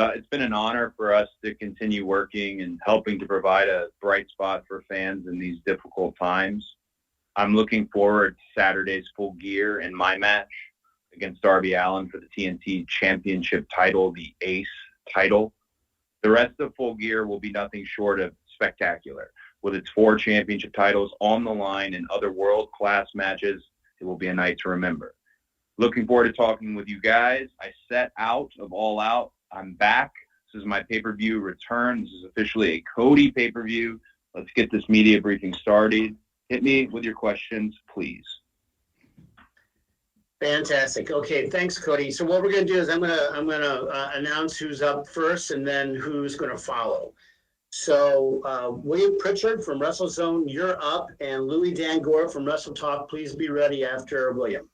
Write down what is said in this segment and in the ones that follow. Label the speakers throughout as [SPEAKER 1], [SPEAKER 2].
[SPEAKER 1] It's been an honor for us to continue working and helping to provide a bright spot for fans in these difficult times. I'm looking forward to Saturday's Full Gear and my match against Darby Allin for the TNT Championship title, the Ace title. The rest of Full Gear will be nothing short of spectacular. With its 4 championship titles on the line and other world-class matches, it will be a night to remember. Looking forward to talking with you guys. I set out of All Out. I'm back. This is my pay-per-view return. This is officially a Cody pay-per-view. Let's get this media briefing started. Hit me with your questions, please.
[SPEAKER 2] Fantastic. Okay, thanks, Cody. So what we're going to do is I'm gonna announce who's up first and then who's going to follow. So William Pritchard from WrestleZone, you're up, and Louis Dangor from Wrestle Talk, please be ready after William.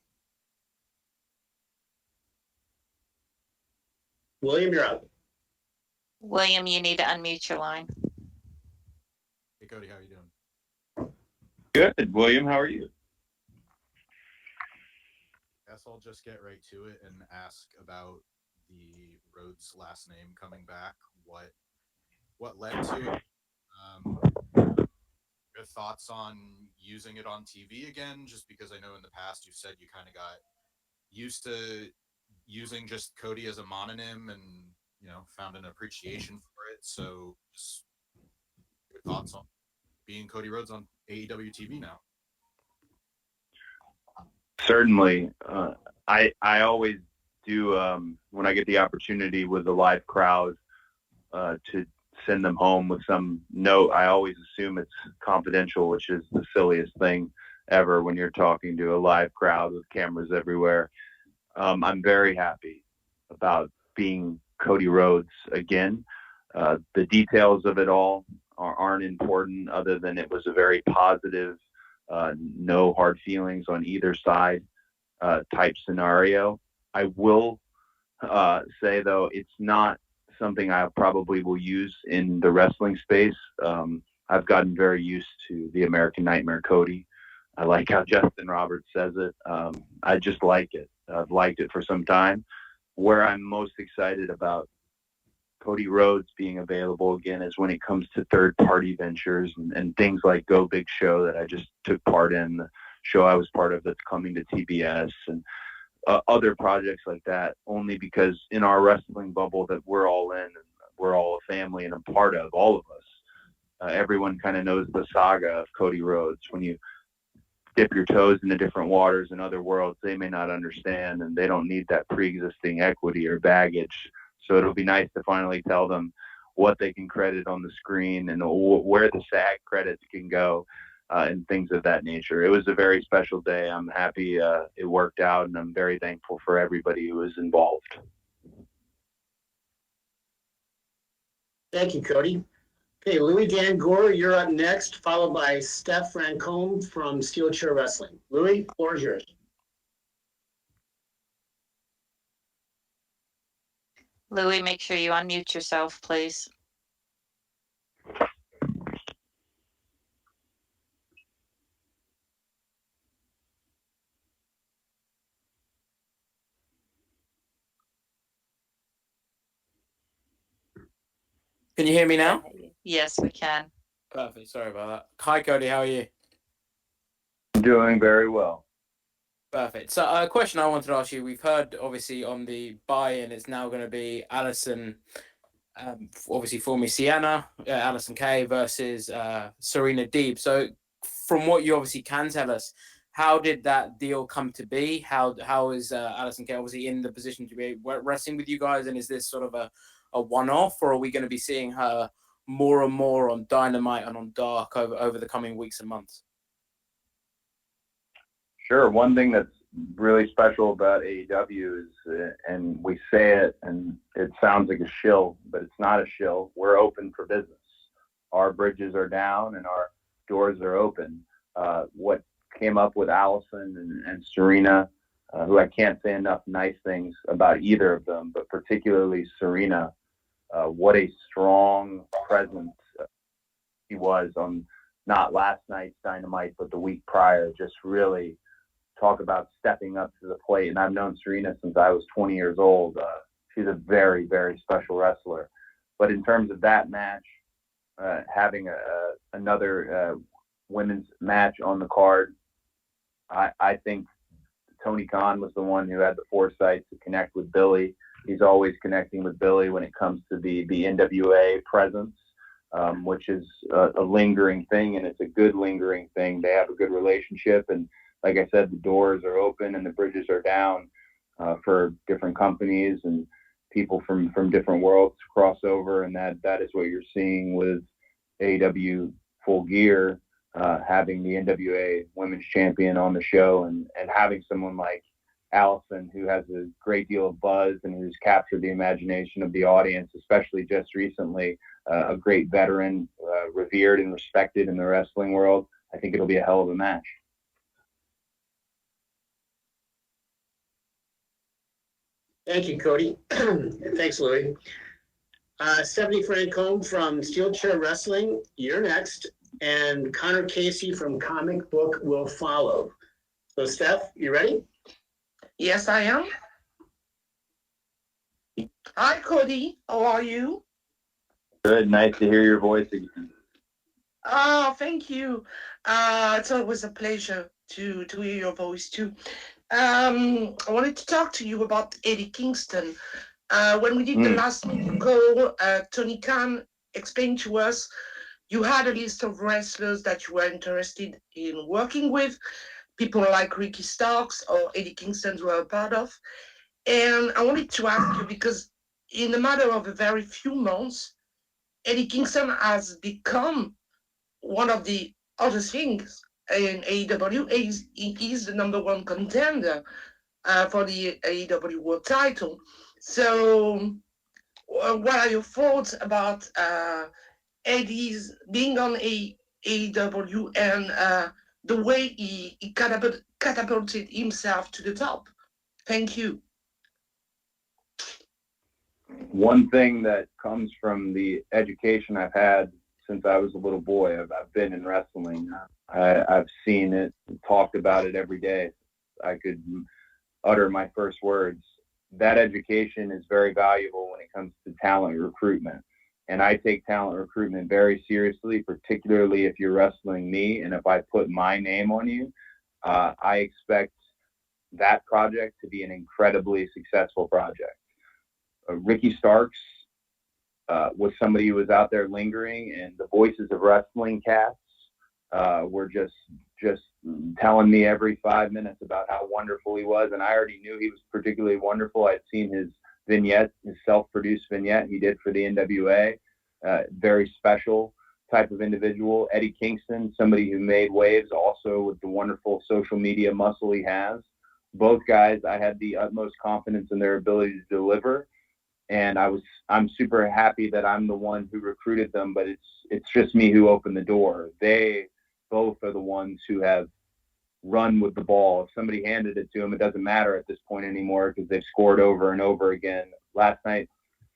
[SPEAKER 2] William, you're up.
[SPEAKER 3] William, you need to unmute your line.
[SPEAKER 4] Hey, Cody, how are you doing?
[SPEAKER 1] Good. William, how are you?
[SPEAKER 4] Guess I'll just get right to it and ask about the Rhodes last name coming back. What led to it? Your thoughts on using it on TV again? Just because I know in the past you said you kind of got used to using just Cody as a mononym and, found an appreciation for it. So just your thoughts on being Cody Rhodes on AEW TV now.
[SPEAKER 1] Certainly. I always do, when I get the opportunity with the live crowd, to send them home with some note. I always assume it's confidential, which is the silliest thing ever when you're talking to a live crowd with cameras everywhere. I'm very happy about being Cody Rhodes again. The details of it all aren't important, other than it was a very positive, no hard feelings on either side type scenario. I will say, though, it's not something I probably will use in the wrestling space. I've gotten very used to the American Nightmare Cody. I like how Justin Roberts says it. I just like it. I've liked it for some time. Where I'm most excited about Cody Rhodes being available again is when it comes to third-party ventures and things like Go Big Show that I just took part in, the show I was part of that's coming to TBS, and other projects like that, only because in our wrestling bubble that we're all in, and we're all a family and a part of, all of us, everyone kind of knows the saga of Cody Rhodes. When you dip your toes into different waters in other worlds, they may not understand, and they don't need that pre-existing equity or baggage. So it'll be nice to finally tell them what they can credit on the screen and where the SAG credits can go, and things of that nature. It was a very special day. I'm happy it worked out, and I'm very thankful for everybody who was involved.
[SPEAKER 2] Thank you, Cody. Okay, Louis Dangor, you're up next, followed by Steph Rancombe from Steel Chair Wrestling. Louis, the floor is yours.
[SPEAKER 3] Louis, make sure you unmute yourself, please.
[SPEAKER 5] Can you hear me now?
[SPEAKER 3] Yes, we can.
[SPEAKER 5] Perfect. Sorry about that. Hi, Cody. How are you?
[SPEAKER 1] Doing very well.
[SPEAKER 5] Perfect. So a question I wanted to ask you, we've heard obviously on the buy-in, it's now going to be Allison, obviously formerly Sienna, Allison Kay versus Serena Deeb. So from what you obviously can tell us, how did that deal come to be? How is Allison Kay obviously in the position to be wrestling with you guys? And is this sort of a one-off, or are we going to be seeing her more and more on Dynamite and on Dark over the coming weeks and months?
[SPEAKER 1] Sure. One thing that's really special about AEW is, and we say it, and it sounds like a shill, but it's not a shill. We're open for business. Our bridges are down and our doors are open. What came up with Allison and Serena, who I can't say enough nice things about either of them, but particularly Serena, what a strong presence he was on not last night's Dynamite, but the week prior. Just really talk about stepping up to the plate. And I've known Serena since I was 20 years old. she's a very, very special wrestler. But in terms of that match, having another women's match on the card, I think Tony Khan was the one who had the foresight to connect with Billy. He's always connecting with Billy when it comes to the NWA presence, which is a lingering thing, and it's a good lingering thing. They have a good relationship, and like I said, the doors are open and the bridges are down for different companies and people from different worlds to cross over, and that is what you're seeing with AEW Full Gear, having the NWA Women's Champion on the show, and having someone like Allison, who has a great deal of buzz and who's captured the imagination of the audience, especially just recently, a great veteran, revered and respected in the wrestling world. I think it'll be a hell of a match.
[SPEAKER 2] Thank you, Cody. Thanks, Louis. Stephanie Francombe from Steel Chair Wrestling, you're next. And Connor Casey from Comic Book will follow. So, Steph, you ready?
[SPEAKER 6] Yes, I am. Hi, Cody. How are you?
[SPEAKER 1] Good. Nice to hear your voice again.
[SPEAKER 6] Oh, thank you. It's always a pleasure to hear your voice, too. I wanted to talk to you about Eddie Kingston. When we did the last call, Tony Khan explained to us you had a list of wrestlers that you were interested in working with, people like Ricky Starks or Eddie Kingston were a part of. And I wanted to ask you, because in a matter of a very few months, Eddie Kingston has become one of the other things in AEW. He is the number one contender for the AEW World Title. So what are your thoughts about Eddie's being on AEW and the way he catapulted himself to the top? Thank you.
[SPEAKER 1] One thing that comes from the education I've had since I was a little boy, I've been in wrestling. I've seen it, talked about it every day. I could utter my first words. That education is very valuable when it comes to talent recruitment. And I take talent recruitment very seriously, particularly if you're wrestling me. And if I put my name on you, I expect that project to be an incredibly successful project. Ricky Starks was somebody who was out there lingering, and the voices of wrestling casts were just telling me every 5 minutes about how wonderful he was. And I already knew he was particularly wonderful. I'd seen his vignette, his self-produced vignette he did for the NWA. Very special type of individual. Eddie Kingston, somebody who made waves also with the wonderful social media muscle he has. Both guys, I had the utmost confidence in their ability to deliver. And I'm super happy that I'm the one who recruited them, but it's just me who opened the door. They both are the ones who have run with the ball. If somebody handed it to them, it doesn't matter at this point anymore because they've scored over and over again. Last night,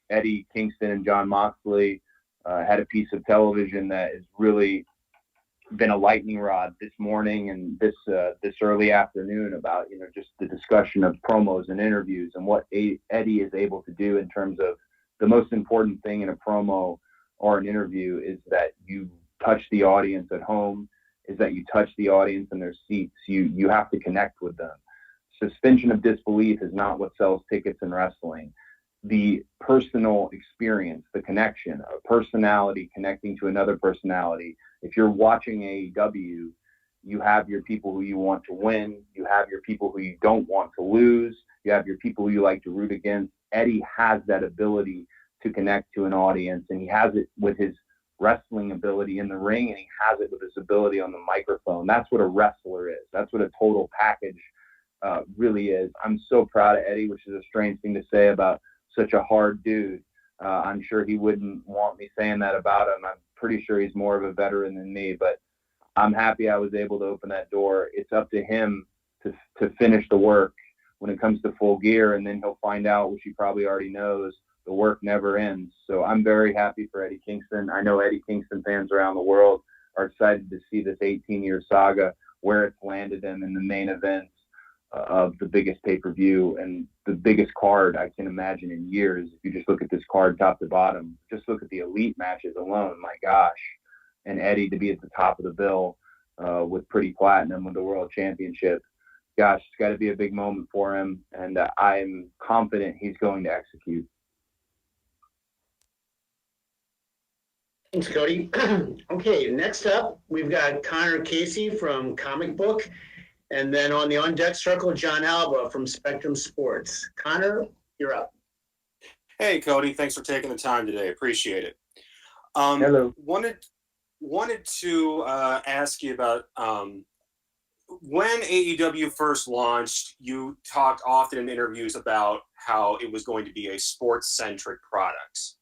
[SPEAKER 1] Eddie Kingston and John Moxley had a piece of television that has really been a lightning rod this morning and this early afternoon about, just the discussion of promos and interviews and what Eddie is able to do in terms of the most important thing in a promo or an interview is that you touch the audience at home, is that you touch the audience in their seats. You have to connect with them. Suspension of disbelief is not what sells tickets in wrestling. The personal experience, the connection, a personality connecting to another personality. If you're watching AEW, you have your people who you want to win. You have your people who you don't want to lose. You have your people who you like to root against. Eddie has that ability to connect to an audience, and he has it with his wrestling ability in the ring, and he has it with his ability on the microphone. That's what a wrestler is. That's what a total package really is. I'm so proud of Eddie, which is a strange thing to say about such a hard dude. I'm sure he wouldn't want me saying that about him. I'm pretty sure he's more of a veteran than me, but I'm happy I was able to open that door. It's up to him to finish the work when it comes to Full Gear, and then he'll find out, which he probably already knows, the work never ends. So I'm very happy for Eddie Kingston. I know Eddie Kingston fans around the world are excited to see this 18-year saga, where it's landed him in the main events of the biggest pay-per-view and the biggest card I can imagine in years. If you just look at this card top to bottom, just look at the elite matches alone, my gosh. And Eddie to be at the top of the bill with Pretty Platinum with the World Championship. Gosh, it's got to be a big moment for him, and I'm confident he's going to execute.
[SPEAKER 2] Thanks, Cody. Okay, next up, we've got Connor Casey from Comic Book, and then on the On Deck Circle, John Alba from Spectrum Sports. Connor, you're up.
[SPEAKER 7] Hey, Cody, thanks for taking the time today. Appreciate it.
[SPEAKER 1] Hello.
[SPEAKER 7] Wanted to ask you about when AEW first launched. You talked often in interviews about how it was going to be a sports-centric product.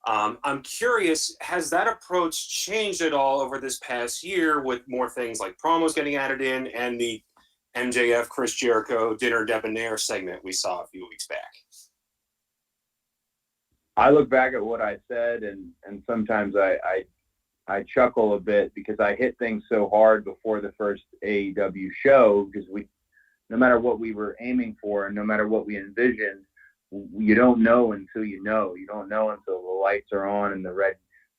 [SPEAKER 7] I'm curious, has that approach changed at all over this past year with more things like promos getting added in and the MJF Chris Jericho Dinner Debonair segment we saw a few weeks back?
[SPEAKER 1] I look back at what I said, and sometimes I chuckle a bit because I hit things so hard before the first AEW show, because no matter what we were aiming for and no matter what we envisioned, you don't know until you know. You don't know until the lights are on and the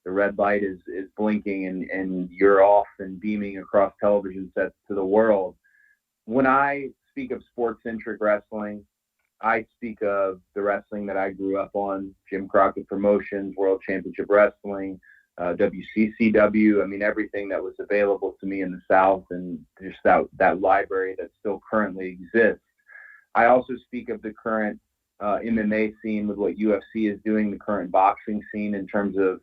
[SPEAKER 1] red light is blinking and you're off and beaming across television sets to the world. When I speak of sports-centric wrestling, I speak of the wrestling that I grew up on, Jim Crockett Promotions, World Championship Wrestling, WCCW. I mean, everything that was available to me in the South, and just that library that still currently exists. I also speak of the current MMA scene with what UFC is doing, the current boxing scene in terms of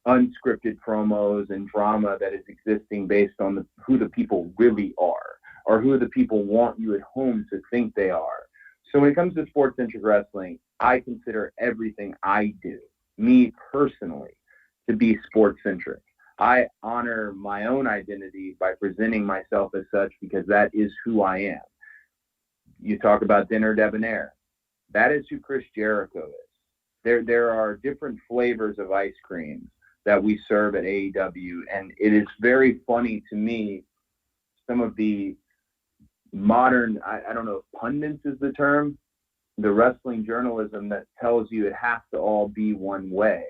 [SPEAKER 1] unscripted promos and drama that is existing based on who the people really are, or who the people want you at home to think they are. So when it comes to sports-centric wrestling, I consider everything I do, me personally, to be sports-centric. I honor my own identity by presenting myself as such because that is who I am. You talk about Dinner Debonair. That is who Chris Jericho is. There are different flavors of ice cream that we serve at AEW, and it is very funny to me, some of the modern, I don't know if pundits is the term, the wrestling journalism that tells you it has to all be one way.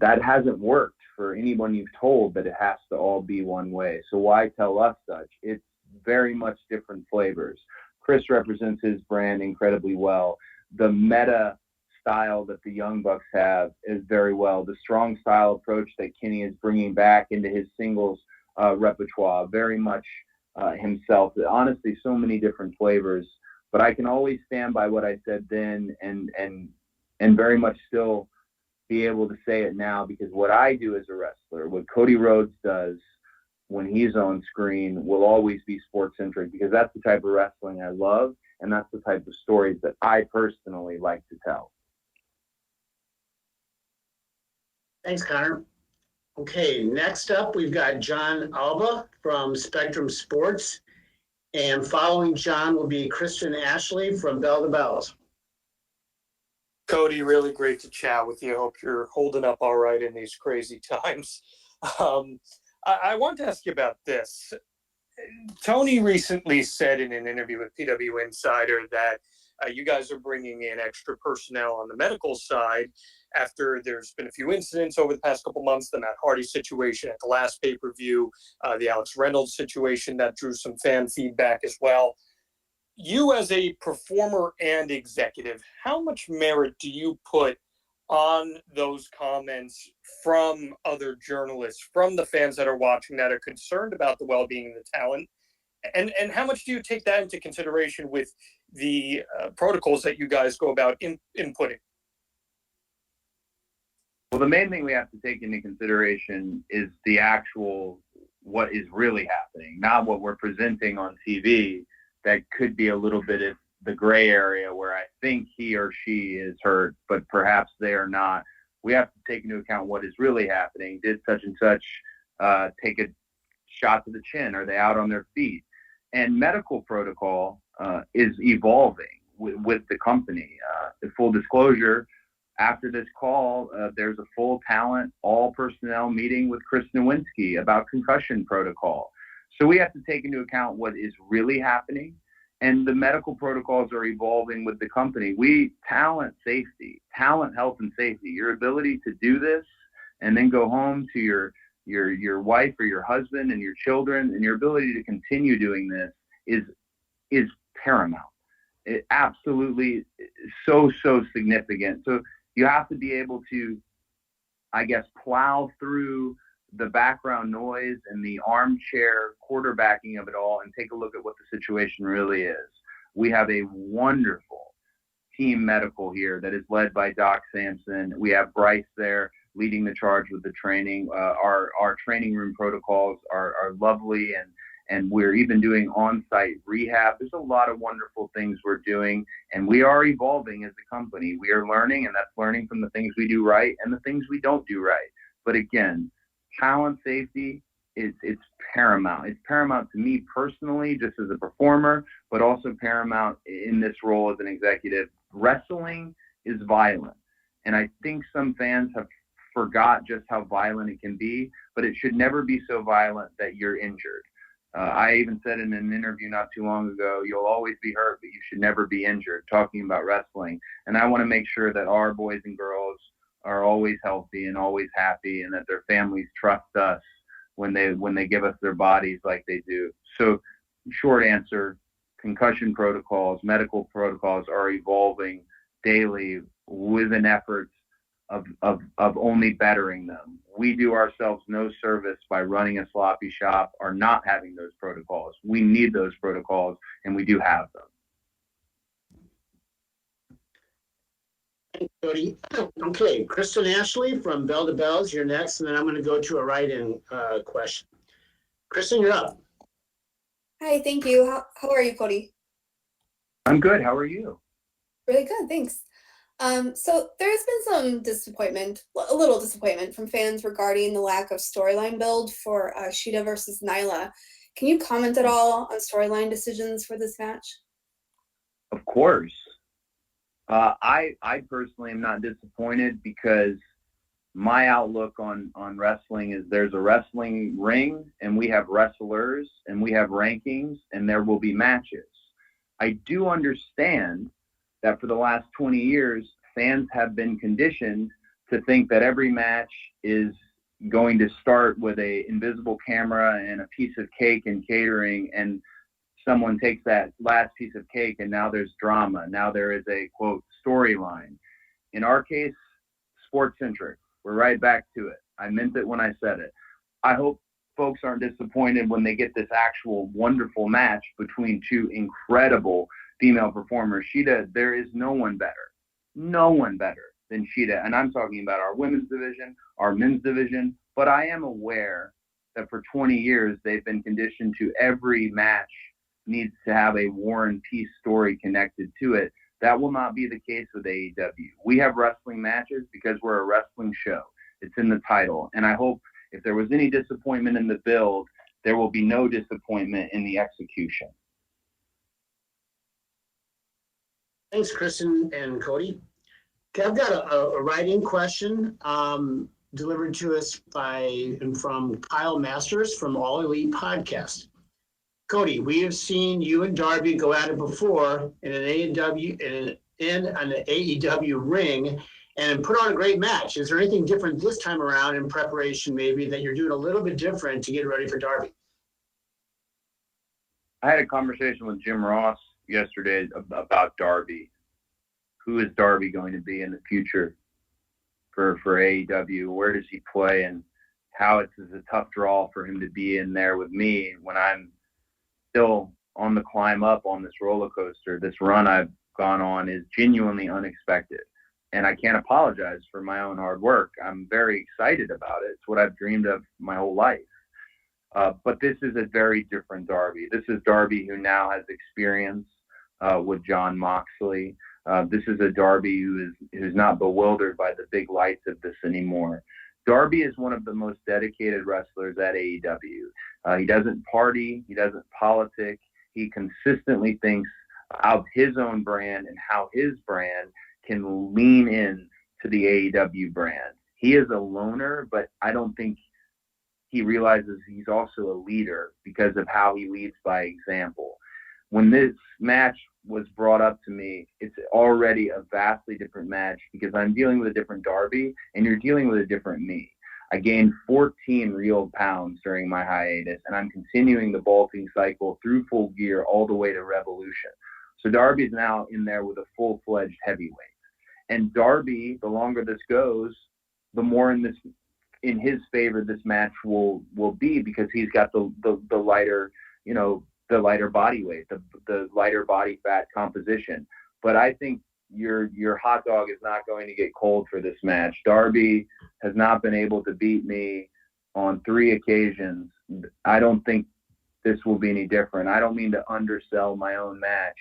[SPEAKER 1] That hasn't worked for anyone you've told that it has to all be one way. So why tell us such? It's very much different flavors. Chris represents his brand incredibly well. The meta style that the Young Bucks have is very well. The strong style approach that Kenny is bringing back into his singles repertoire, very much himself. Honestly, so many different flavors. But I can always stand by what I said then and very much still be able to say it now, because what I do as a wrestler, what Cody Rhodes does when he's on screen, will always be sports-centric, because that's the type of wrestling I love, and that's the type of stories that I personally like to tell.
[SPEAKER 2] Thanks, Connor. Okay, next up, we've got John Alba from Spectrum Sports, and following John will be Kristen Ashley from Bell to Bells.
[SPEAKER 8] Cody, really great to chat with you. Hope you're holding up all right in these crazy times. I want to ask you about this. Tony recently said in an interview with PW Insider that you guys are bringing in extra personnel on the medical side after there's been a few incidents over the past couple months, the Matt Hardy situation at the last pay-per-view, the Alex Reynolds situation that drew some fan feedback as well. You as a performer and executive, how much merit do you put on those comments from other journalists, from the fans that are watching that are concerned about the well-being of the talent? And how much do you take that into consideration with the protocols that you guys go about inputting?
[SPEAKER 1] Well, the main thing we have to take into consideration is the actual, what is really happening, not what we're presenting on TV. That could be a little bit of the gray area where I think he or she is hurt, but perhaps they are not. We have to take into account what is really happening. Did such and such take a shot to the chin? Are they out on their feet? And medical protocol is evolving with the company. The full disclosure, after this call, there's a full talent, all personnel meeting with Chris Nowinski about concussion protocol. So we have to take into account what is really happening And the medical protocols are evolving with the company. Talent, health, and safety. Your ability to do this and then go home to your wife or your husband and your children, and your ability to continue doing this is paramount. It absolutely so significant. So you have to be able to, I guess, plow through the background noise and the armchair quarterbacking of it all and take a look at what the situation really is. We have a wonderful team medical here that is led by Doc Sampson. We have Bryce there leading the charge with the training. Our training room protocols are lovely, and we're even doing on-site rehab. There's a lot of wonderful things we're doing, and we are evolving as a company. We are learning, and that's learning from the things we do right and the things we don't do right. But again, talent safety it's paramount. It's paramount to me personally, just as a performer, but also paramount in this role as an executive. Wrestling is violent, and I think some fans have forgot just how violent it can be, but it should never be so violent that you're injured. I even said in an interview not too long ago, you'll always be hurt, but you should never be injured, talking about wrestling. And I want to make sure that our boys and girls are always healthy and always happy, and that their families trust us when they give us their bodies like they do. So short answer, concussion protocols, medical protocols are evolving daily with an effort of only bettering them. We do ourselves no service by running a sloppy shop or not having those protocols. We need those protocols, and we do have them.
[SPEAKER 2] Thanks, Cody. Okay, Kristen Ashley from Bell to Bells, you're next, and then I'm going to go to a write-in question. Kristen, you're up.
[SPEAKER 9] Hi, thank you. How are you, Cody?
[SPEAKER 1] I'm good. How are you?
[SPEAKER 9] Really good, thanks. So there's been some disappointment, a little disappointment from fans regarding the lack of storyline build for Shida versus Nyla. Can you comment at all on storyline decisions for this match?
[SPEAKER 1] Of course. I personally am not disappointed, because my outlook on wrestling is there's a wrestling ring, and we have wrestlers, and we have rankings, and there will be matches. I do understand that for the last 20 years, fans have been conditioned to think that every match is going to start with a invisible camera and a piece of cake and catering, and someone takes that last piece of cake and now there's drama. Now there is a, quote, storyline. In our case, sports-centric. We're right back to it. I meant it when I said it. I hope folks aren't disappointed when they get this actual wonderful match between two incredible female performers. Shida, there is no one better than Shida. And I'm talking about our women's division, our men's division. But I am aware that for 20 years, they've been conditioned to every match needs to have a War and Peace story connected to it. That will not be the case with AEW. We have wrestling matches because we're a wrestling show. It's in the title. And I hope if there was any disappointment in the build, there will be no disappointment in the execution.
[SPEAKER 2] Thanks, Kristen and Cody. Okay, I've got a write-in question delivered to us from Kyle Masters from All Elite Podcast. Cody, we have seen you and Darby go at it before in an AEW ring and put on a great match. Is there anything different this time around in preparation, maybe, that you're doing a little bit different to get ready for Darby?
[SPEAKER 1] I had a conversation with Jim Ross yesterday about Darby. Who is Darby going to be in the future for AEW? Where does he play, and how it's a tough draw for him to be in there with me when I'm still on the climb up on this roller coaster. This run I've gone on is genuinely unexpected, and I can't apologize for my own hard work. I'm very excited about it. It's what I've dreamed of my whole life. But this is a very different Darby. This is Darby who now has experience with Jon Moxley. This is a Darby who's not bewildered by the big lights of this anymore. Darby is one of the most dedicated wrestlers at AEW. He doesn't party. He doesn't politic. He consistently thinks of his own brand and how his brand can lean in to the AEW brand. He is a loner, but I don't think he realizes he's also a leader because of how he leads by example. when this match was brought up to me, it's already a vastly different match because I'm dealing with a different Darby and you're dealing with a different me. I gained 14 real pounds during my hiatus, and I'm continuing the bulking cycle through Full Gear all the way to Revolution. So Darby's now in there with a full-fledged heavyweight. And Darby, the longer this goes, the more in his favor this match will be, because he's got the lighter, the lighter body weight, the lighter body fat composition. But I think your hot dog is not going to get cold for this match. Darby has not been able to beat me on 3 occasions. I don't think this will be any different. I don't mean to undersell my own match.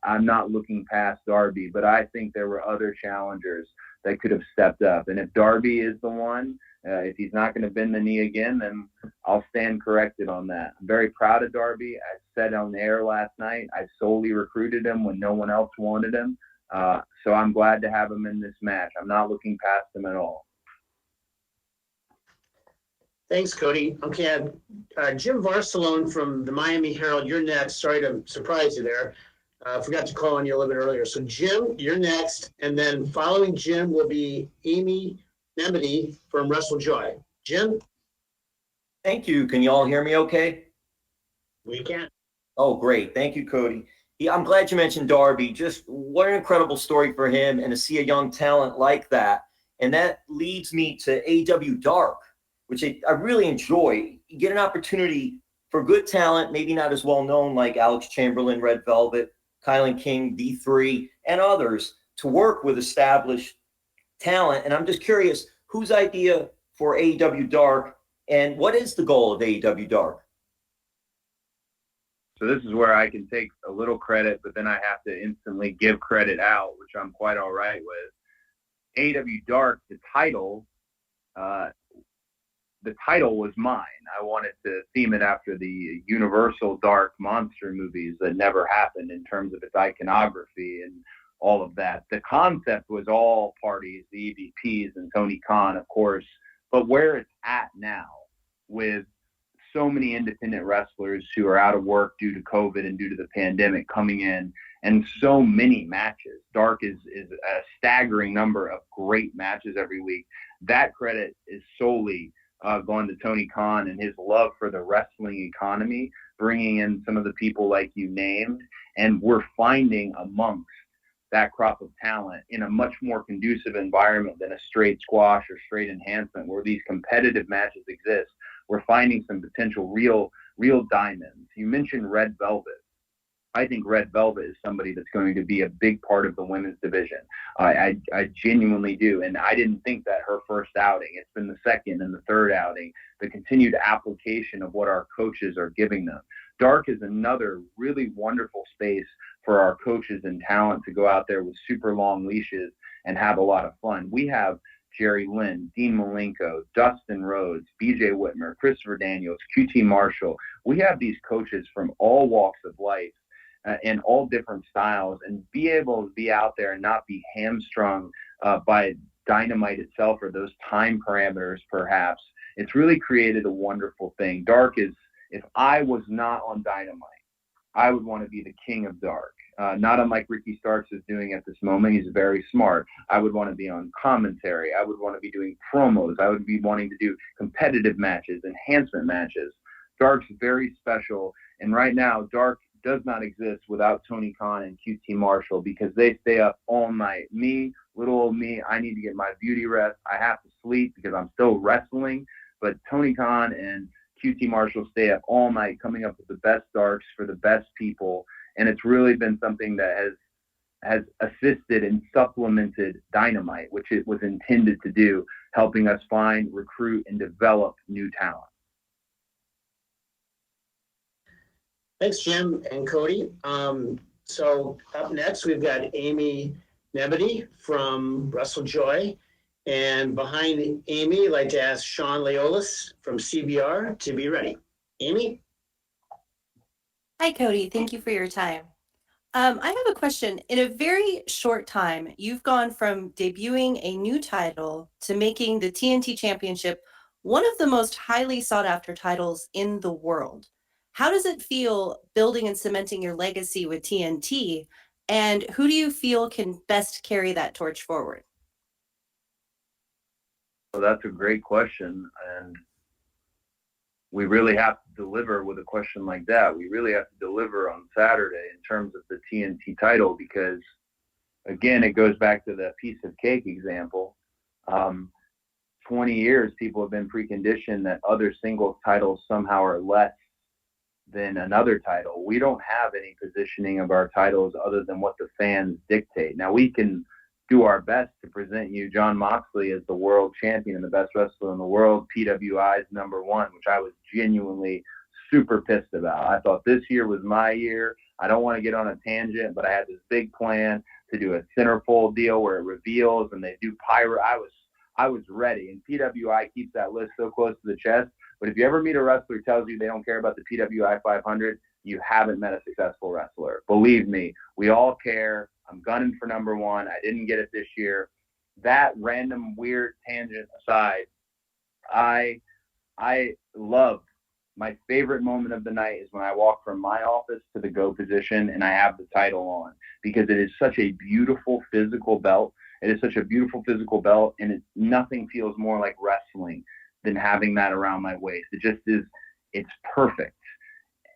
[SPEAKER 1] I'm not looking past Darby, but I think there were other challengers that could have stepped up. And if Darby is the one, if he's not going to bend the knee again, then I'll stand corrected on that. I'm very proud of Darby. I said on the air last night, I solely recruited him when no one else wanted him. So I'm glad to have him in this match. I'm not looking past him at all.
[SPEAKER 2] Thanks, Cody. Okay, Jim Varsalone from the Miami Herald, you're next. Sorry to surprise you there. I forgot to call on you a little bit earlier. So Jim, you're next. And then following Jim will be Amy Nemedy from WrestleJoy. Jim?
[SPEAKER 10] Thank you. Can you all hear me okay?
[SPEAKER 2] We can.
[SPEAKER 10] Oh, great. Thank you, Cody. Yeah, I'm glad you mentioned Darby. Just what an incredible story for him, and to see a young talent like that. And that leads me to AEW Dark, which I really enjoy. You get an opportunity for good talent, maybe not as well known like Alex Chamberlain, Red Velvet, Kylan King, D3, and others, to work with established talent. And I'm just curious, whose idea for AEW Dark, and what is the goal of AEW Dark?
[SPEAKER 1] So this is where I can take a little credit, but then I have to instantly give credit out, which I'm quite all right with. AEW Dark, the title was mine. I wanted to theme it after the Universal Dark monster movies that never happened in terms of its iconography and all of that. The concept was all parties, the EVPs and Tony Khan, of course, but where it's at now with so many independent wrestlers who are out of work due to COVID and due to the pandemic coming in, and so many matches. Dark is a staggering number of great matches every week. That credit is solely going to Tony Khan and his love for the wrestling economy, bringing in some of the people like you named, and we're finding amongst that crop of talent in a much more conducive environment than a straight squash or straight enhancement where these competitive matches exist. We're finding some potential real diamonds. You mentioned Red Velvet. I think Red Velvet is somebody that's going to be a big part of the women's division. I genuinely do. And I didn't think that her first outing. It's been the second and the third outing, the continued application of what our coaches are giving them. Dark is another really wonderful space for our coaches and talent to go out there with super long leashes and have a lot of fun. We have Jerry Lynn, Dean Malenko, Dustin Rhodes, BJ Whitmer, Christopher Daniels, QT Marshall. We have these coaches from all walks of life and all different styles, and be able to be out there and not be hamstrung by Dynamite itself or those time parameters perhaps. It's really created a wonderful thing. Dark is, if I was not on Dynamite, I would want to be the king of Dark. Not unlike Ricky Starks is doing at this moment. He's very smart. I would want to be on commentary. I would want to be doing promos. I would be wanting to do competitive matches, enhancement matches. Dark's very special. And right now, Dark does not exist without Tony Khan and QT Marshall, because they stay up all night. Me, little old me, I need to get my beauty rest. I have to sleep because I'm still wrestling. But Tony Khan and QT Marshall stay up all night coming up with the best darks for the best people. And it's really been something that has assisted and supplemented Dynamite, which it was intended to do, helping us find, recruit, and develop new talent.
[SPEAKER 2] Thanks, Jim and Cody. So up next, we've got Amy Nemedy from WrestleJoy. And behind Amy, I'd like to ask Sean Leolis from CBR to be ready. Amy?
[SPEAKER 11] Hi, Cody. Thank you for your time. I have a question. In a very short time, you've gone from debuting a new title to making the TNT Championship one of the most highly sought after titles in the world. How does it feel building and cementing your legacy with TNT? And who do you feel can best carry that torch forward?
[SPEAKER 1] Well, that's a great question. And we really have to deliver with a question like that. We really have to deliver on Saturday in terms of the TNT title, because, again, it goes back to the piece of cake example. 20 years, people have been preconditioned that other singles titles somehow are less than another title. We don't have any positioning of our titles other than what the fans dictate. Now, we can do our best to present you Jon Moxley as the world champion and the best wrestler in the world, PWI's number one, which I was genuinely super pissed about. I thought this year was my year. I don't want to get on a tangent, but I had this big plan to do a centerfold deal where it reveals and they do pyro. I was ready, and PWI keeps that list so close to the chest. But if you ever meet a wrestler who tells you they don't care about the PWI 500, you haven't met a successful wrestler. Believe me, we all care. I'm gunning for number one. I didn't get it this year. That random weird tangent aside, I love, my favorite moment of the night is when I walk from my office to the go position and I have the title on, because it is such a beautiful physical belt. It is such a beautiful physical belt, and nothing feels more like wrestling than having that around my waist. It just is, it's perfect.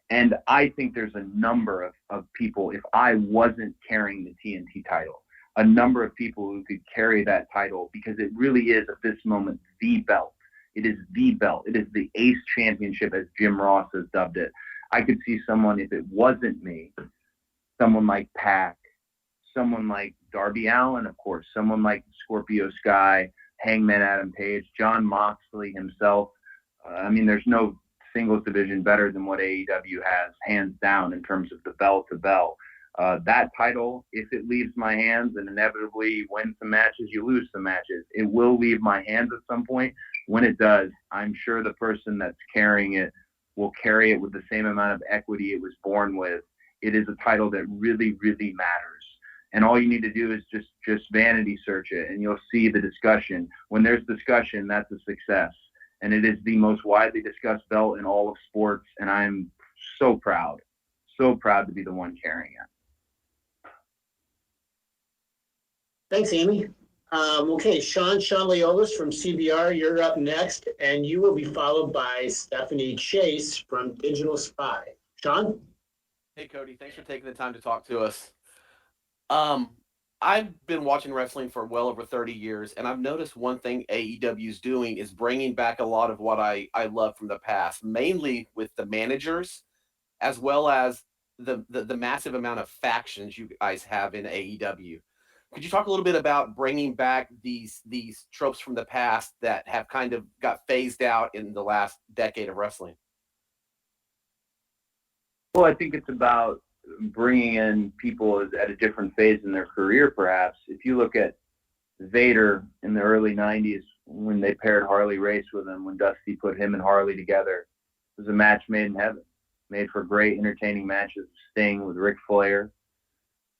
[SPEAKER 1] And I think there's a number of people, if I wasn't carrying the TNT title, a number of people who could carry that title, because it really is at this moment the belt. It is the belt. It is the Ace Championship, as Jim Ross has dubbed it. I could see someone, if it wasn't me, someone like Pac, someone like Darby Allin, of course, someone like Scorpio Sky, Hangman Adam Page, Jon Moxley himself. I mean, there's no singles division better than what AEW has, hands down, in terms of the bell to bell. That title, if it leaves my hands, and inevitably you win some matches, you lose some matches, it will leave my hands at some point. When it does, I'm sure the person that's carrying it will carry it with the same amount of equity it was born with. It is a title that really, really matters. And all you need to do is just vanity search it, and you'll see the discussion. When there's discussion, that's a success. And it is the most widely discussed belt in all of sports, and I'm so proud to be the one carrying it.
[SPEAKER 2] Thanks, Amy. Okay, Sean Leolis from CBR, you're up next, and you will be followed by Stephanie Chase from Digital Spy. Sean?
[SPEAKER 12] Hey, Cody, thanks for taking the time to talk to us. I've been watching wrestling for well over 30 years, and I've noticed one thing AEW is doing is bringing back a lot of what I love from the past, mainly with the managers, as well as the massive amount of factions you guys have in AEW. Could you talk a little bit about bringing back these tropes from the past that have kind of got phased out in the last decade of wrestling?
[SPEAKER 1] Well, I think it's about bringing in people at a different phase in their career, perhaps. If you look at Vader in the early 90s, when they paired Harley Race with him, when Dusty put him and Harley together, it was a match made in heaven, made for great, entertaining matches. Sting with Ric Flair.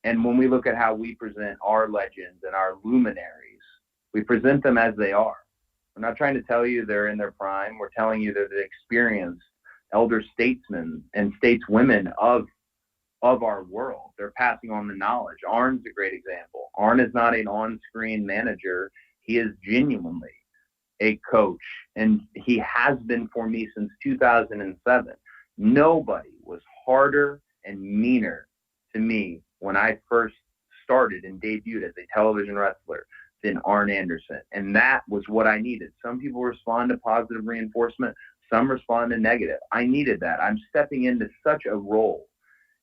[SPEAKER 1] And when we look at how we present our legends and our luminaries, we present them as they are. We're not trying to tell you they're in their prime. We're telling you they're the experienced elder statesmen and stateswomen of our world. They're passing on the knowledge. Arn's a great example. Arn is not an on-screen manager. He is genuinely a coach, and he has been for me since 2007. Nobody was harder and meaner to me when I first started and debuted as a television wrestler than Arn Anderson, and that was what I needed. Some people respond to positive reinforcement. Some respond to negative. I needed that. I'm stepping into such a role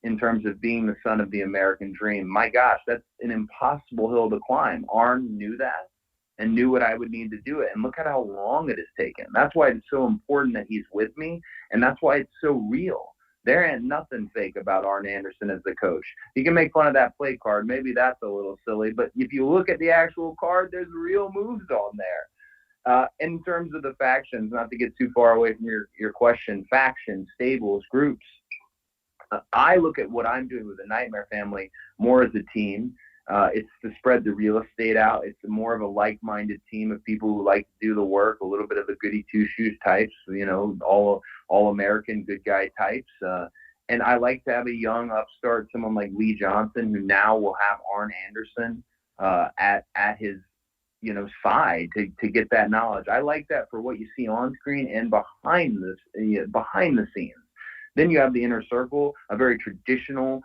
[SPEAKER 1] in terms of being the son of the American dream. My gosh, that's an impossible hill to climb. Arn knew that and knew what I would need to do it. And look at how long it has taken. That's why it's so important that he's with me, and that's why it's so real. There ain't nothing fake about Arn Anderson as the coach. You can make fun of that play card. Maybe that's a little silly, but if you look at the actual card, there's real moves on there. In terms of the factions, not to get too far away from your question, factions, stables, groups, I look at what I'm doing with the Nightmare family more as a team. It's to spread the real estate out. It's more of a like-minded team of people who like to do the work, a little bit of the goody two-shoes types, all American good guy types. And I like to have a young upstart, someone like Lee Johnson, who now will have Arn Anderson at his side to get that knowledge. I like that for what you see on screen and behind the scenes. Then you have the inner circle, a very traditional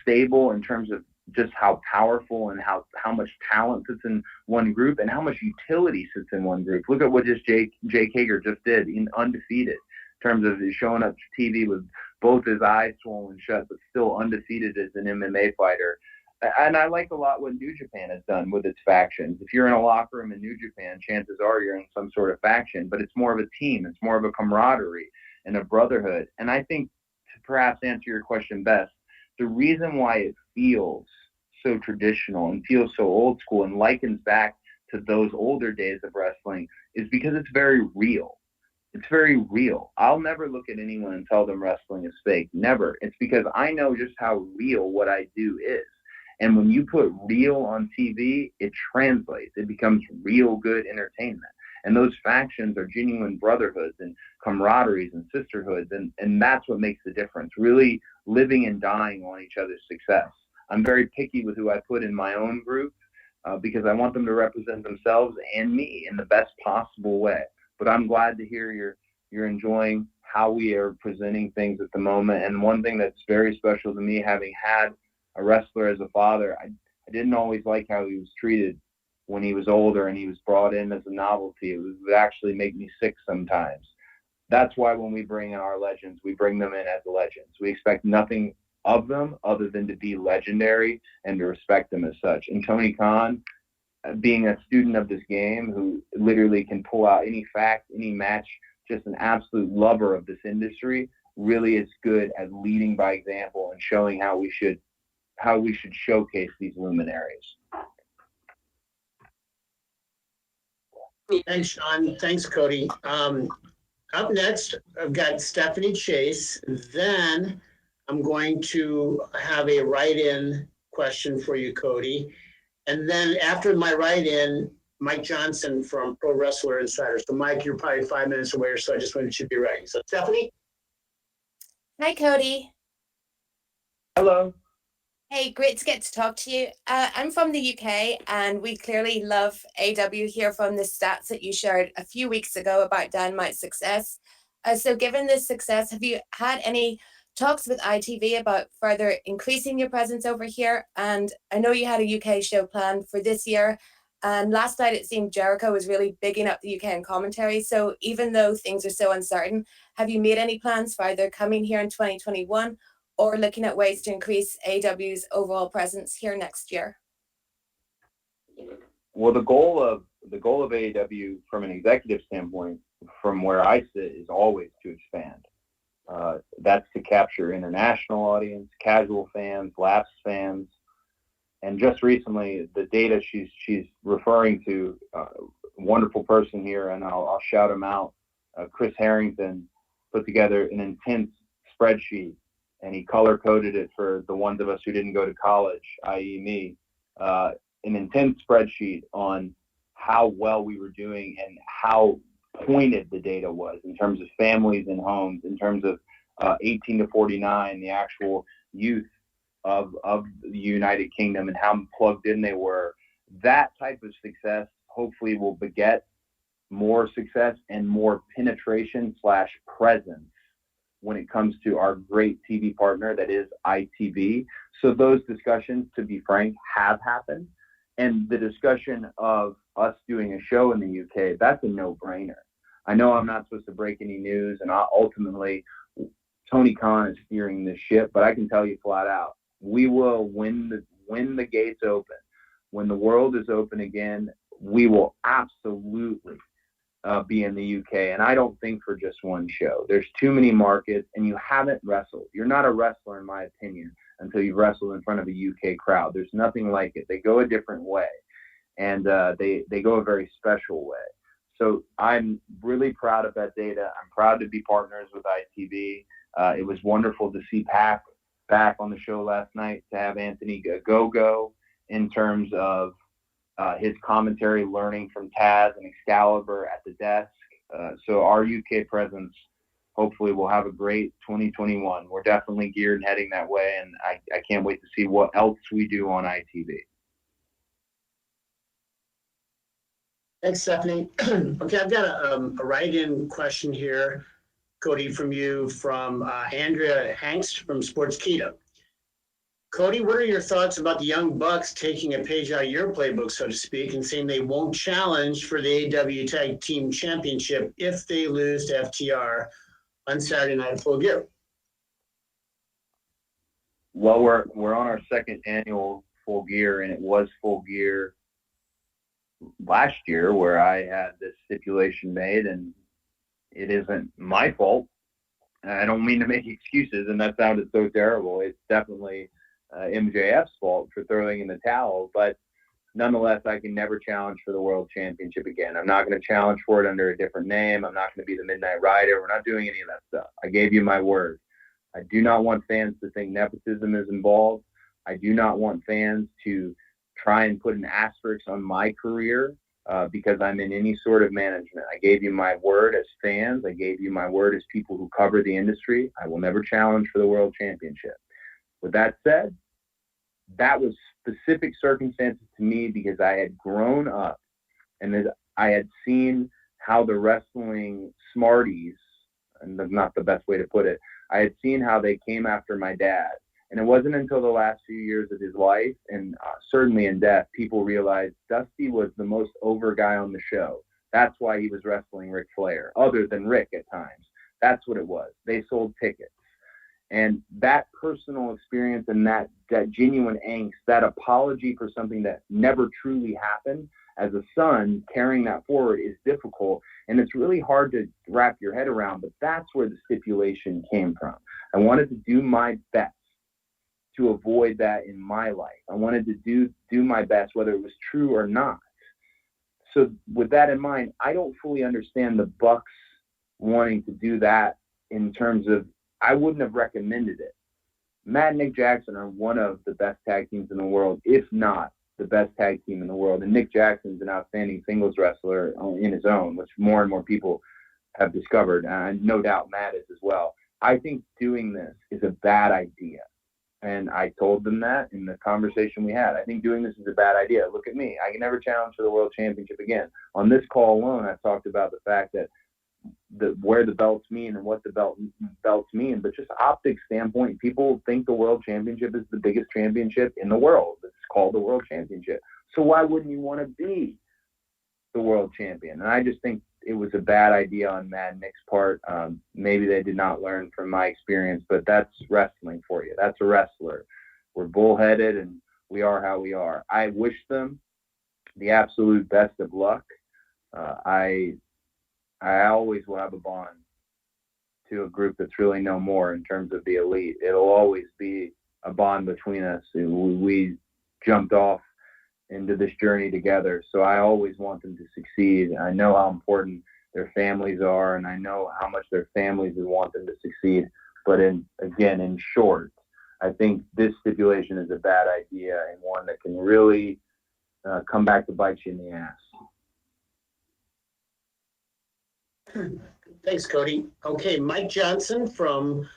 [SPEAKER 1] stable in terms of just how powerful and how much talent sits in one group and how much utility sits in one group. Look at what Jake Hager just did, undefeated, in terms of showing up to TV with both his eyes swollen shut, but still undefeated as an MMA fighter. And I like a lot what New Japan has done with its factions. If you're in a locker room in New Japan, chances are you're in some sort of faction, but it's more of a team. It's more of a camaraderie and a brotherhood. And I think, to perhaps answer your question best, the reason why it feels so traditional and feels so old school and likens back to those older days of wrestling is because it's very real. It's very real. I'll never look at anyone and tell them wrestling is fake. Never. It's because I know just how real what I do is. And when you put real on TV, it translates. It becomes real good entertainment. And those factions are genuine brotherhoods and camaraderies and sisterhoods. And that's what makes the difference, really living and dying on each other's success. I'm very picky with who I put in my own group because I want them to represent themselves and me in the best possible way. But I'm glad to hear you're enjoying how we are presenting things at the moment. And one thing that's very special to me, having had a wrestler as a father, I didn't always like how he was treated when he was older and he was brought in as a novelty. It would actually make me sick sometimes. That's why when we bring in our legends, we bring them in as legends. We expect nothing of them other than to be legendary and to respect them as such. And Tony Khan, being a student of this game who literally can pull out any fact, any match, just an absolute lover of this industry, really is good at leading by example and showing how we should showcase these luminaries.
[SPEAKER 2] Thanks, Sean. Thanks, Cody. Up next, I've got Stephanie Chase. Then I'm going to have a write-in question for you, Cody. And then after my write-in, Mike Johnson from Pro Wrestler Insider. So, Mike, you're probably 5 minutes away or so. I just wanted you to be ready. So, Stephanie?
[SPEAKER 11] Hi, Cody.
[SPEAKER 1] Hello.
[SPEAKER 11] Hey, great to get to talk to you. I'm from the UK, and we clearly love AW here from the stats that you shared a few weeks ago about Dynamite's success. So given this success, have you had any talks with ITV about further increasing your presence over here? And I know you had a UK show planned for this year, and last night it seemed Jericho was really bigging up the UK in commentary. So even though things are so uncertain, have you made any plans for either coming here in 2021 or looking at ways to increase AEW's overall presence here next year?
[SPEAKER 1] Well, the goal of AEW from an executive standpoint, from where I sit, is always to expand. That's to capture international audience, casual fans, lapsed fans, and just recently, the data she's referring to, wonderful person here, and I'll shout him out. Chris Harrington put together an intense spreadsheet, and he color-coded it for the ones of us who didn't go to college, i.e. me, an intense spreadsheet on how well we were doing and how pointed the data was in terms of families and homes, in terms of 18 to 49, the actual youth of the United Kingdom and how plugged in they were. That type of success hopefully will beget more success and more penetration / presence when it comes to our great TV partner that is ITV. So those discussions, to be frank, have happened. And the discussion of us doing a show in the UK, that's a no-brainer. I know I'm not supposed to break any news, and ultimately Tony Khan is steering this ship, but I can tell you flat out, we will when the gates open. When the world is open again, we will absolutely be in the UK. And I don't think for just one show. There's too many markets, and you haven't wrestled. You're not a wrestler, in my opinion, until you've wrestled in front of a UK crowd. There's nothing like it. They go a different way, and they go a very special way. So I'm really proud of that data. I'm proud to be partners with ITV. It was wonderful to see Pac back on the show last night, to have Anthony Go in terms of his commentary, learning from Taz and Excalibur at the desk. So our UK presence, hopefully we'll have a great 2021. We're definitely geared and heading that way, and I can't wait to see what else we do on ITV.
[SPEAKER 2] Thanks, Stephanie. Okay, I've got a write-in question here, Cody, from you, from Andrea Hangst from Sportskeeda. Cody, what are your thoughts about the Young Bucks taking a page out of your playbook, so to speak, and saying they won't challenge for the AEW Tag Team Championship if they lose to FTR on Saturday Night at Full Gear?
[SPEAKER 1] Well, we're on our second annual Full Gear, and it was Full Gear last year where I had this stipulation made, and it isn't my fault. I don't mean to make excuses, and that sounded so terrible. It's definitely MJF's fault for throwing in the towel, but nonetheless, I can never challenge for the World Championship again. I'm not going to challenge for it under a different name. I'm not going to be the Midnight Rider. We're not doing any of that stuff. I gave you my word. I do not want fans to think nepotism is involved. I do not want fans to try and put an asterisk on my career because I'm in any sort of management. I gave you my word as fans. I gave you my word as people who cover the industry. I will never challenge for the World Championship. With that said, that was specific circumstances to me because I had grown up and I had seen how the wrestling smarties, and that's not the best way to put it, I had seen how they came after my dad. And it wasn't until the last few years of his life, and certainly in death, people realized Dusty was the most over guy on the show. That's why he was wrestling Ric Flair, other than Rick at times. That's what it was. They sold tickets. And that personal experience and that genuine angst, that apology for something that never truly happened, as a son, carrying that forward is difficult. And it's really hard to wrap your head around, but that's where the stipulation came from. I wanted to do my best to avoid that in my life. I wanted to do my best, whether it was true or not. So with that in mind, I don't fully understand the Bucks wanting to do that in terms of, I wouldn't have recommended it. Matt and Nick Jackson are one of the best tag teams in the world, if not the best tag team in the world. And Nick Jackson's an outstanding singles wrestler in his own, which more and more people have discovered. And no doubt Matt is as well. I think doing this is a bad idea. And I told them that in the conversation we had. I think doing this is a bad idea. Look at me. I can never challenge for the World Championship again. On this call alone, I've talked about the fact that where the belts mean and what the belts mean. But just optics standpoint, people think the World Championship is the biggest championship in the world. It's called the World Championship. So why wouldn't you want to be the world champion? And I just think it was a bad idea on Matt and Nick's part. Maybe they did not learn from my experience, but that's wrestling for you. That's a wrestler. We're bullheaded and we are how we are. I wish them the absolute best of luck. I always will have a bond to a group that's really no more in terms of the elite. It'll always be a bond between us. We jumped off into this journey together. So I always want them to succeed. I know how important their families are, and I know how much their families would want them to succeed. But in short, I think this stipulation is a bad idea and one that can really come back to bite you in the ass.
[SPEAKER 2] Thanks, Cody. Okay, Mike Johnson from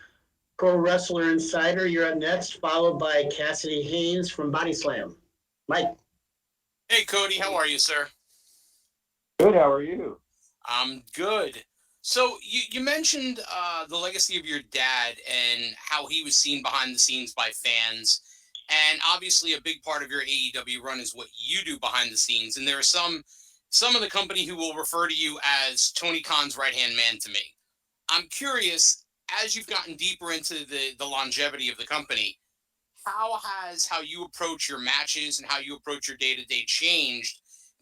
[SPEAKER 2] Pro Wrestler Insider, you're up next, followed by Cassidy Haynes from Body Slam. Mike.
[SPEAKER 13] Hey, Cody, how are you, sir?
[SPEAKER 1] Good, how are you?
[SPEAKER 13] I'm good. So you mentioned the legacy of your dad and how he was seen behind the scenes by fans. And obviously a big part of your AEW run is what you do behind the scenes. And there are some of the company who will refer to you as Tony Khan's right-hand man to me. I'm curious, as you've gotten deeper into the longevity of the company, how has how you approach your matches and how you approach your day-to-day changed,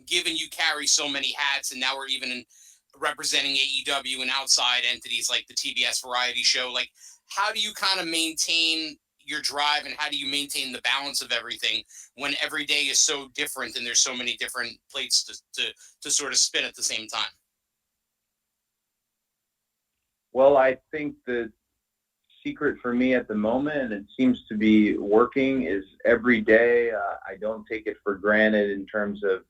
[SPEAKER 13] given you carry so many hats and now we're even representing AEW and outside entities like the TBS variety show? Like, how do you kind of maintain your drive and how do you maintain the balance of everything when every day is so different and there's so many different plates to sort of spin at the same time?
[SPEAKER 1] Well, I think the secret for me at the moment, and it seems to be working, is every day I don't take it for granted in terms of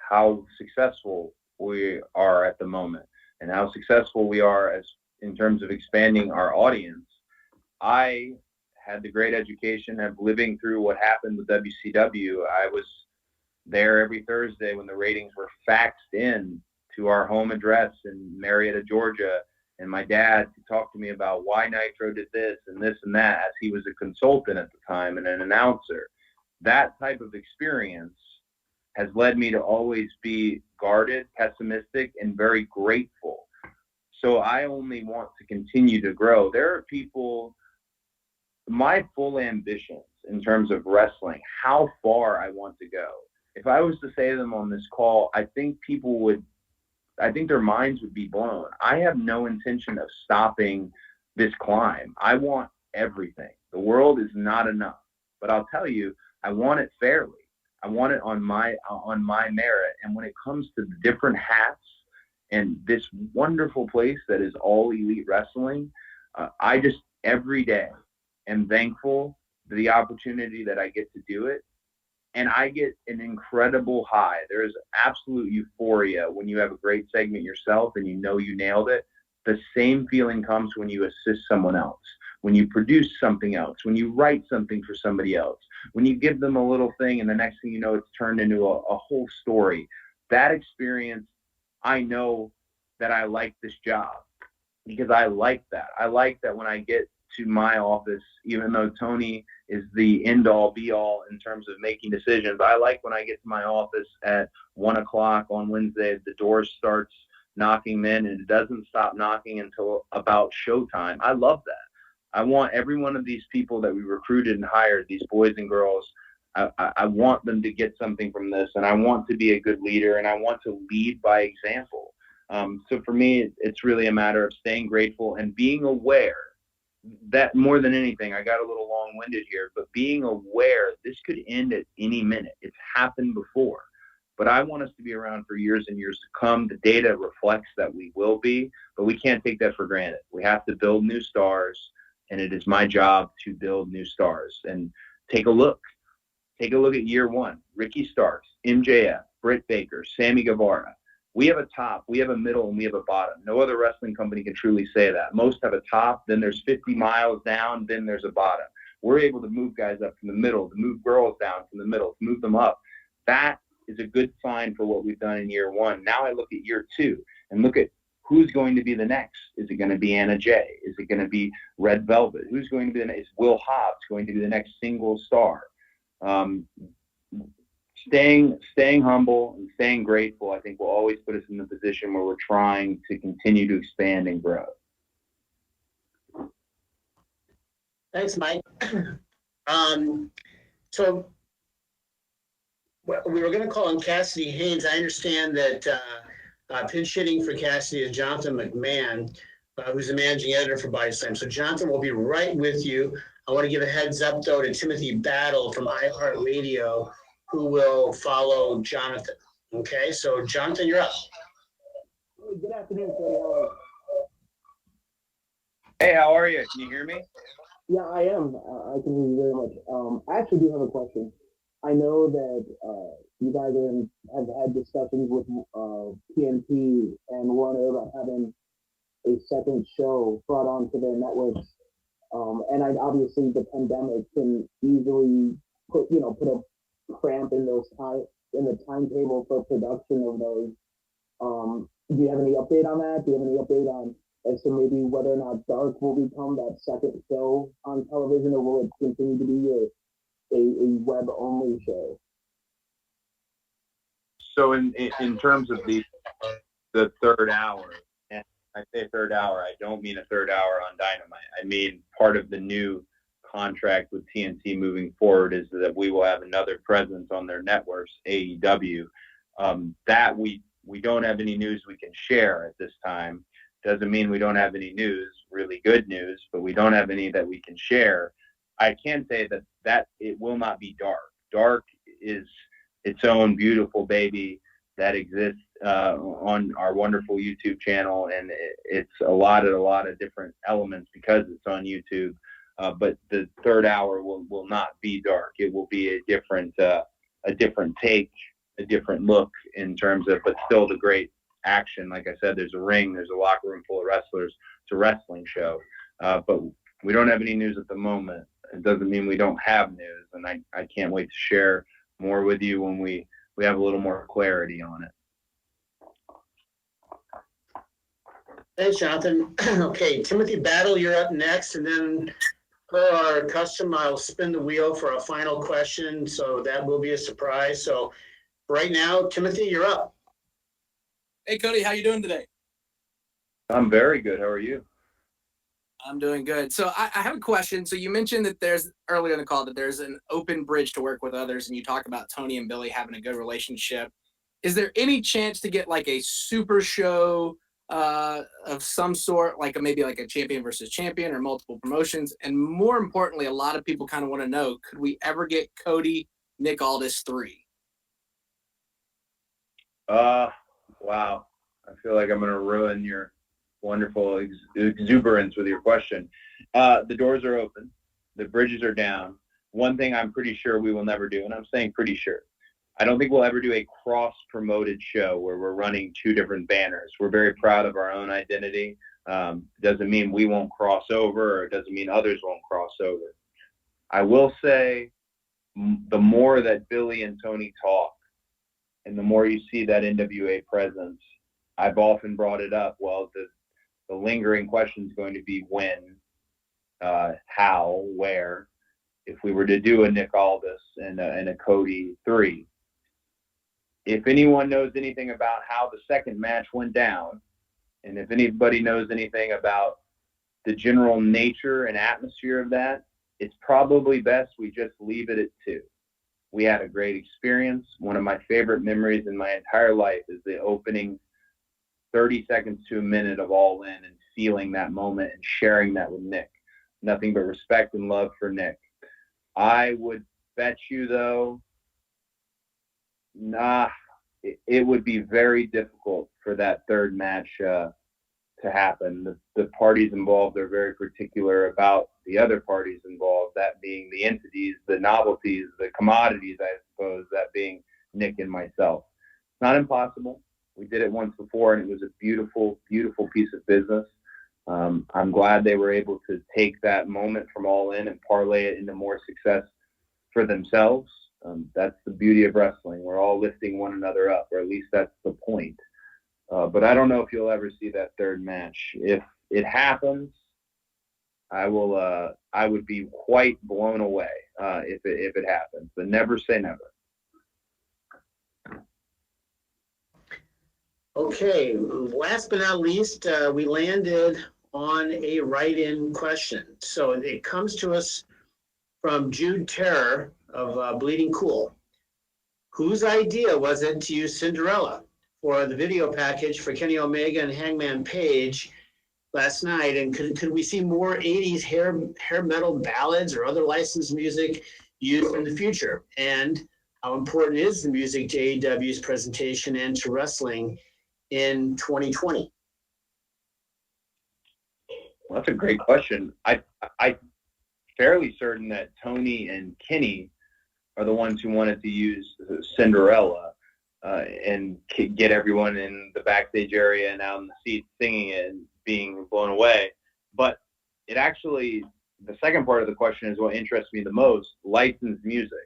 [SPEAKER 1] how successful we are at the moment and how successful we are as in terms of expanding our audience. I had the great education of living through what happened with WCW. I was there every Thursday when the ratings were faxed in to our home address in Marietta, Georgia. And my dad could talk to me about why Nitro did this and that, as he was a consultant at the time and an announcer. That type of experience has led me to always be guarded, pessimistic, and very grateful. So I only want to continue to grow. There are people, my full ambitions in terms of wrestling, how far I want to go. If I was to say them on this call, I think their minds would be blown. I have no intention of stopping this climb. I want everything. The world is not enough. But I'll tell you, I want it fairly. I want it on my merit. And when it comes to the different hats and this wonderful place that is All Elite Wrestling, I just every day am thankful for the opportunity that I get to do it. And I get an incredible high. There is absolute euphoria when you have a great segment yourself and you know you nailed it. The same feeling comes when you assist someone else, when you produce something else, when you write something for somebody else, when you give them a little thing and the next thing you know, it's turned into a whole story. That experience, I know that I like this job because I like that. I like that when I get to my office, even though Tony is the end-all, be-all in terms of making decisions. I like when I get to my office at 1 o'clock on Wednesday, the door starts knocking in, and it doesn't stop knocking until about showtime. I love that. I want every one of these people that we recruited and hired, these boys and girls, I want them to get something from this, and I want to be a good leader, and I want to lead by example. So for me, it's really a matter of staying grateful and being aware that more than anything, I got a little long-winded here, but being aware this could end at any minute. It's happened before, but I want us to be around for years and years to come. The data reflects that we will be, but we can't take that for granted. We have to build new stars, and it is my job to build new stars. And take a look at year one. Ricky Starks, MJF, Britt Baker, Sammy Guevara. We have a top, we have a middle, and we have a bottom. No other wrestling company can truly say that. Most have a top, then there's 50 miles down, then there's a bottom. We're able to move guys up from the middle, to move girls down from the middle, to move them up. That is a good sign for what we've done in year one. Now I look at year two and look at who's going to be the next. Is it going to be Anna Jay? Is it going to be Red Velvet? Who's going to be the next? Is Will Hobbs going to be the next single star? Staying humble and staying grateful, I think, will always put us in the position where we're trying to continue to expand and grow.
[SPEAKER 2] Thanks, Mike. So we were going to call on Cassidy Haynes. I understand that pinch hitting for Cassidy is Jonathan McMahon, who's the managing editor for Body Slam. So Jonathan will be right with you. I want to give a heads up, though, to Timothy Battle from iHeartRadio, who will follow Jonathan. Okay, so Jonathan, you're up.
[SPEAKER 14] Good afternoon, Cody. How are you?
[SPEAKER 1] Hey, how are you? Can you hear me?
[SPEAKER 14] Yeah, I am. I can hear you very much. I actually do have a question. I know that you guys have had discussions with TNT and Warner about having a second show brought onto their networks. And obviously the pandemic can easily put a cramp in the timetable for production of those. Do you have any update on that? Do you have any update on as to maybe whether or not Dark will become that second show on television, or will it continue to be a web only show?
[SPEAKER 1] So in terms of the third hour, and I say third hour, I don't mean a third hour on Dynamite. I mean part of the new contract with TNT moving forward is that we will have another presence on their networks, AEW. That we don't have any news we can share at this time. Doesn't mean we don't have any news, really good news, but we don't have any that we can share. I can say that it will not be Dark. Dark is its own beautiful baby that exists on our wonderful YouTube channel, and it's a lot of different elements because it's on YouTube. But the third hour will not be dark. It will be a different take, a different look in terms of, but still the great action. Like I said, there's a ring, there's a locker room full of wrestlers. It's a wrestling show. But we don't have any news at the moment. It doesn't mean we don't have news, and I can't wait to share more with you when we have a little more clarity on it.
[SPEAKER 2] Thanks, Jonathan. Okay, Timothy Battle, you're up next, and then per our custom, I'll spin the wheel for a final question, so that will be a surprise. So right now, Timothy, you're up.
[SPEAKER 5] Hey, Cody, how you doing today?
[SPEAKER 1] I'm very good. How are you?
[SPEAKER 5] I'm doing good. So I have a question. So you mentioned that there's earlier in the call that there's an open bridge to work with others, and you talk about Tony and Billy having a good relationship. Is there any chance to get like a super show of some sort, like maybe like a champion versus champion or multiple promotions? And more importantly, a lot of people kind of want to know, could we ever get Cody Nick Aldis 3?
[SPEAKER 1] Wow. I feel like I'm going to ruin your wonderful exuberance with your question. The doors are open. The bridges are down. One thing I'm pretty sure we will never do, and I'm saying pretty sure, I don't think we'll ever do a cross-promoted show where we're running two different banners. We're very proud of our own identity. Doesn't mean we won't cross over, or it doesn't mean others won't cross over. I will say the more that Billy and Tony talk, and the more you see that NWA presence, I've often brought it up. Well, the lingering question is going to be when, how, where. If we were to do a Nick Aldis and a Cody 3, if anyone knows anything about how the second match went down, and if anybody knows anything about the general nature and atmosphere of that, it's probably best we just leave it at 2. We had a great experience. One of my favorite memories in my entire life is the opening 30 seconds to a minute of All In and feeling that moment and sharing that with Nick. Nothing but respect and love for Nick. I would bet you, though, it would be very difficult for that third match to happen. The parties involved are very particular about the other parties involved, that being the entities, the novelties, the commodities, I suppose, that being Nick and myself. It's not impossible. We did it once before, and it was a beautiful, beautiful piece of business. I'm glad they were able to take that moment from All In and parlay it into more success for themselves. That's the beauty of wrestling. We're all lifting one another up, or at least that's the point. But I don't know if you'll ever see that third match. If it happens, I would be quite blown away if it happens. But never say never.
[SPEAKER 2] Okay, last but not least, we landed on a write-in question. So it comes to us from Jude Terror of Bleeding Cool. Whose idea was it to use Cinderella for the video package for Kenny Omega and Hangman Page last night? And could we see more 80s hair metal ballads or other licensed music used in the future? And how important is the music to AEW's presentation and to wrestling in 2020?
[SPEAKER 1] Well, that's a great question. I'm fairly certain that Tony and Kenny are the ones who wanted to use Cinderella and get everyone in the backstage area and out in the seats singing it and being blown away. But it actually, the second part of the question is what interests me the most, licensed music.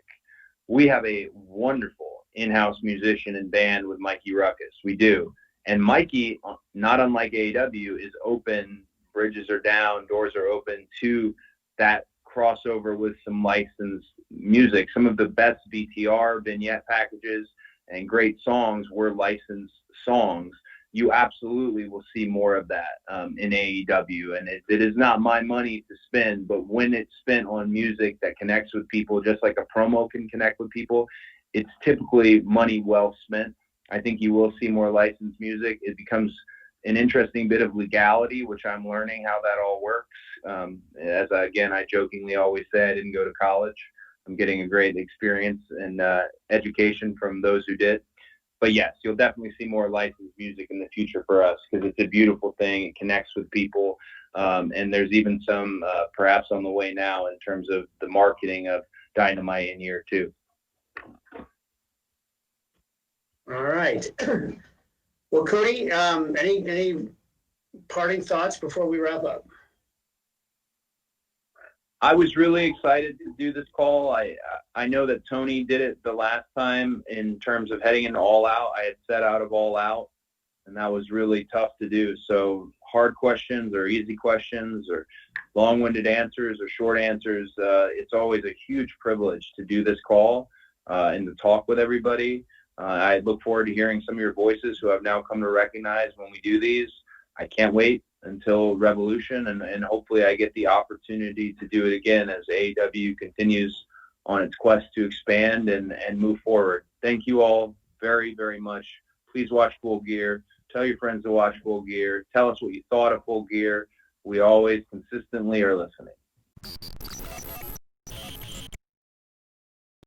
[SPEAKER 1] We have a wonderful in-house musician and band with Mikey Ruckus. We do. And Mikey, not unlike AEW, is open, bridges are down, doors are open to that crossover with some licensed music. Some of the best VTR vignette packages and great songs were licensed songs. You absolutely will see more of that in AEW. And it is not my money to spend, but when it's spent on music that connects with people, just like a promo can connect with people, it's typically money well spent. I think you will see more licensed music. It becomes an interesting bit of legality, which I'm learning how that all works. As I jokingly always say, I didn't go to college. I'm getting a great experience and education from those who did. But yes, you'll definitely see more licensed music in the future for us because it's a beautiful thing. It connects with people. And there's even some perhaps on the way now in terms of the marketing of Dynamite in year 2.
[SPEAKER 2] All right. Well, Cody, any parting thoughts before we wrap up?
[SPEAKER 1] I was really excited to do this call. I know that Tony did it the last time in terms of heading into All Out. I had set out of All Out, and that was really tough to do. So hard questions or easy questions or long-winded answers or short answers, it's always a huge privilege to do this call and to talk with everybody. I look forward to hearing some of your voices who I've now come to recognize when we do these. I can't wait until Revolution, and hopefully I get the opportunity to do it again as AEW continues on its quest to expand and move forward. Thank you all very, very much. Please watch Full Gear. Tell your friends to watch Full Gear. Tell us what you thought of Full Gear. We always consistently are listening.